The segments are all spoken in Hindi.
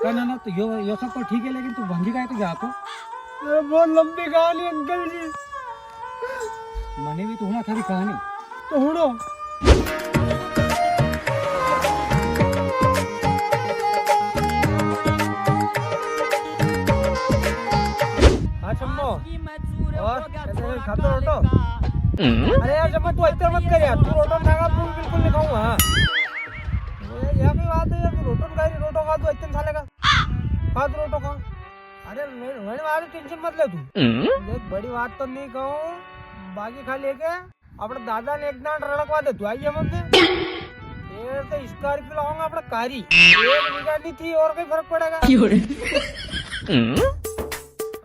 का ना तो यो सब तो ठीक है, लेकिन तू भंगी का है तो जाको बहुत लंबी कहानी अंकल जी। मने भी तो होना थारी कहानी तो हुड़ो। हाँ चम्मो और कैसे खाते रोटो? अरे यार चम्मो तू इतना मत कर यार, तू रोटो खाएगा फूल बिल्कुल नहीं खाऊंगा। हाँ यह भी बात है यार, रोटो खाई रोटो खा तू इतना साले का खा तू रोटो खा। अरे मैंने वाले टेंशन मत ले तू, देख बड़ी बात तो नहीं कहूँ, बाकी खा लेके अपने दादा ने एक दांत रड़कवा दे तू। आइए मत ये तो स्कॉर्पियो लाऊंगा अपना कारी, एक बिगाड़ी थी और कोई फर्क पड़ेगा।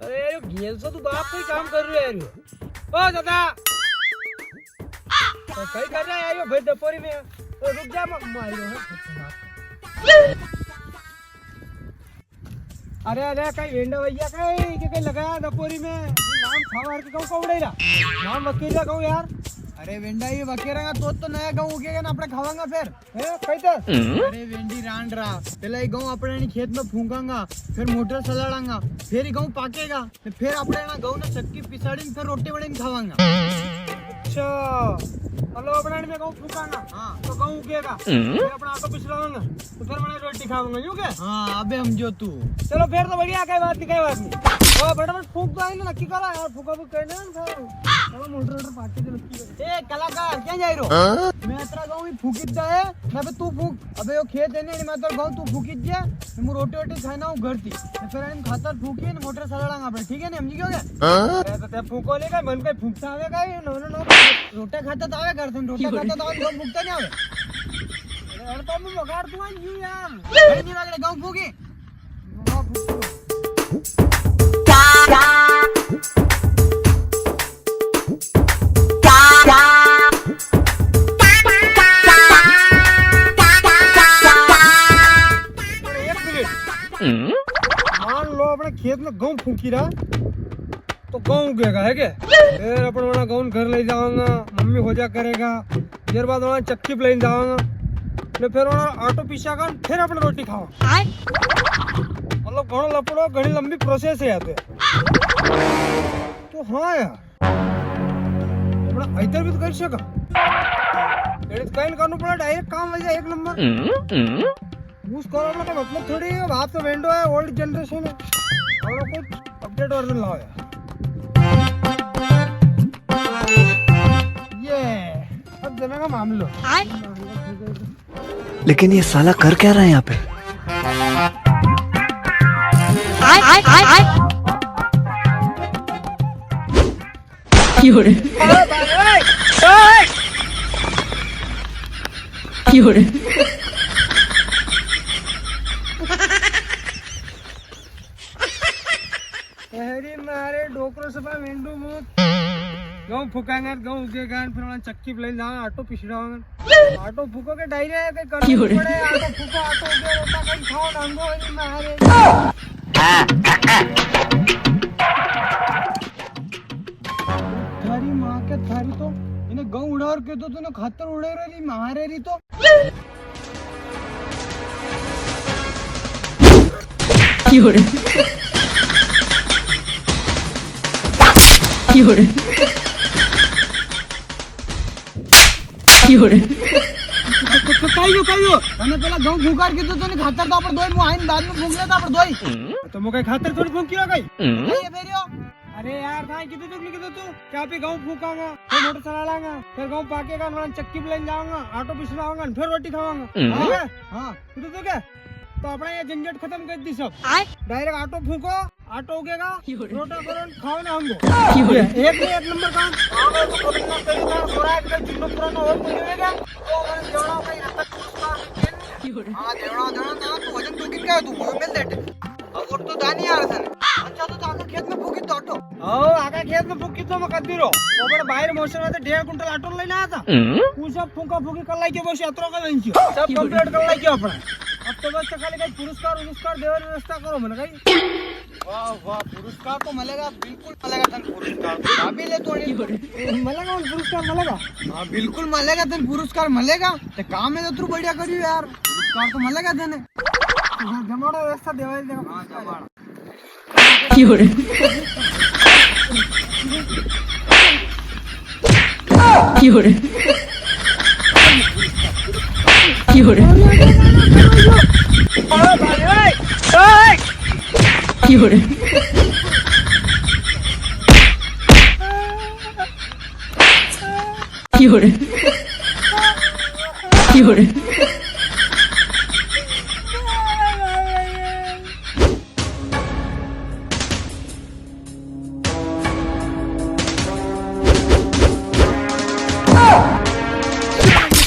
अरे यार गेल से तू बाप कोई काम कर रही है यार। ओ दादा तो कहीं कर रहा है यार भाई दपोरी में, तो रुक जा मारो है। अरे अरे कहीं वेंडा भैया कहीं लगाया दपोरी में नाम खबर के कहूँ कौड़ेला नाम वकील कहूँ यार। अरे वेंडा ये वकेरेगा तो नया गाँव उगेगा ना अपने खावांगा फिर कैसे। अरे वेंडी रांड रहा पहले ये गाँव अपने खेत में फूंकांगा, फिर मोटर चलाड़ांगा, फिर ये गाँव पाकेगा, फिर अपने ना गाँव ने चक्की पिसाड़ी फिर रोटी बड़ी खावांगा। अच्छा मतलब अपने में गाँव फूकांगा हाँ तो गाँव उगेगा, फिर अपना आटो पिछलाऊंगा तो फिर मैंने रोटी खाऊंगा यूं क्या? हाँ अबे हम जो तू चलो फिर तो बढ़िया, कई बात नहीं। ओ फटाफट फूक तो आई ना नक्की करा यार, फूका फूक करने ना चलो मोटर पाके के नक्की ए कलाकार क्या जाई रो मैं तेरा गाँव ही फूकित जाए ना बे तू फूक। अबे यो खेत है नहीं मातर गाँव तू फूकित जा, मैं रोटी वोटी खाना हूँ घर थी फिर हम खाता फूकी ने मोटर चलाड़ांगा अपने ठीक है ना समझी क्यों तो ते फूको लेगा मन पे फूकता आवे का नो नो नो रोटी खाता तो आवे करते रोटी खाता तो हम फूकता नहीं आवे। अरे तो मैं बगाड़ दूंगा यू यार नहीं लगे गाँव फूकी मान लो अपने खेत में गेहूं फूकी रहा तो गेहूं उगेगा है क्या? फिर अपन वहाँ गेहूं घर ले जाऊंगा, मम्मी खोजा करेगा, फिर बाद वहाँ चक्की पे ले जाऊंगा, फिर वहाँ ऑटो पीसा कर फिर अपन रोटी खाओ। मतलब घणो लपड़ो घनी लंबी प्रोसेस है यार। तो हाँ यार अपना इधर भी तो कर सका कहीं करना पड़ा, डायरेक्ट काम वजह एक नंबर यूज करो का मतलब थोड़ी है। आप तो वेंडो है ओल्ड जनरेशन है, हम लोग कुछ अपडेट वर्जन लाओ यार। ये अब जमेगा मामलो लेकिन ये साला कर क्या रहा है यहाँ पे? मारे डोकरो सफा वेंडो मुत गाँव फुकाएंगे गाँव उगेगा फिर वहाँ चक्की पे ले जाएंगे ऑटो पिछड़ाएंगे ऑटो फूको के डायरे है कहीं करना पड़े ऑटो फूको ऑटो उगे रोटा कहीं खाओ नांगो नहीं मारे थारी माँ के थारी तो इन्हें गाँव उड़ा के तो तूने खातर उड़े रही मारे रही तो पहला गाँव फूकार के तो तूने खातर तो अपन दोई मुआइन बाद में फूक लेता अपन दोई तो मुझे खातर थोड़ी फूक किया गई। अरे यार भाई कितने तक लिखे तू क्या पे गाँव फूकाऊंगा फिर मोटर चला लाऊंगा फिर गाँव पाकेगा चक्की पे ले जाऊंगा ऑटो पिछलाऊंगा फिर रोटी खाऊंगा। हाँ कितने तो क्या तो अपना ये झंझट खत्म कर दी सब, डायरेक्ट ऑटो फूको ऑटो उगेगा रोटा करो खाओ ना हमको एक नंबर काम और तो दानी आ रहा अच्छा तो आका खेत में फूकी तो ऑटो आका खेत में फूकी तो मैं कर दी रो वो बड़ा बाहर मौसम में 1.5 कुंटल ऑटो लेना आता तू सब फूका फूकी कर लाई के बस यात्रा का वेंची सब कंप्लीट कर लाई के अपना अब तो बस खाली कहीं पुरस्कार देवर व्यवस्था करो मैंने कहीं वाह वाह पुरस्कार तो मिलेगा बिल्कुल मिलेगा तन पुरस्कार काबिल है तो मिलेगा पुरस्कार मिलेगा हाँ बिल्कुल मिलेगा तन पुरस्कार मिलेगा तो काम है तो तू बढ़िया करियो यार पुरस्कार तो मिलेगा तने जमाड़ो व्यवस्था देवाई देगा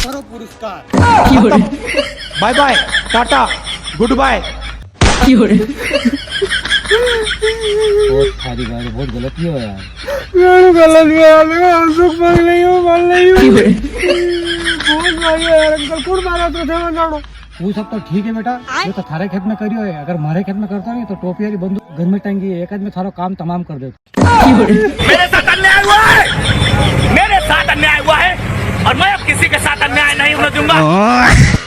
करो पुरस्कार bye bye tata good bye बहुत थारी बात बहुत गलत ही हो यार गलत यार सुख मांग नहीं हूँ बहुत भाई यार अंकल कौन मारा तो थे जानो वो सब तो ठीक है बेटा ये तो थारे खेत में करियो है अगर हमारे खेत में करता नहीं तो टोपी वाली बंदूक घर में टांगी एक आदमी थारो काम तमाम कर देता मेरे साथ अन्याय हुआ है मेरे साथ अन्याय हुआ है और मैं अब किसी के साथ अन्याय नहीं होने दूंगा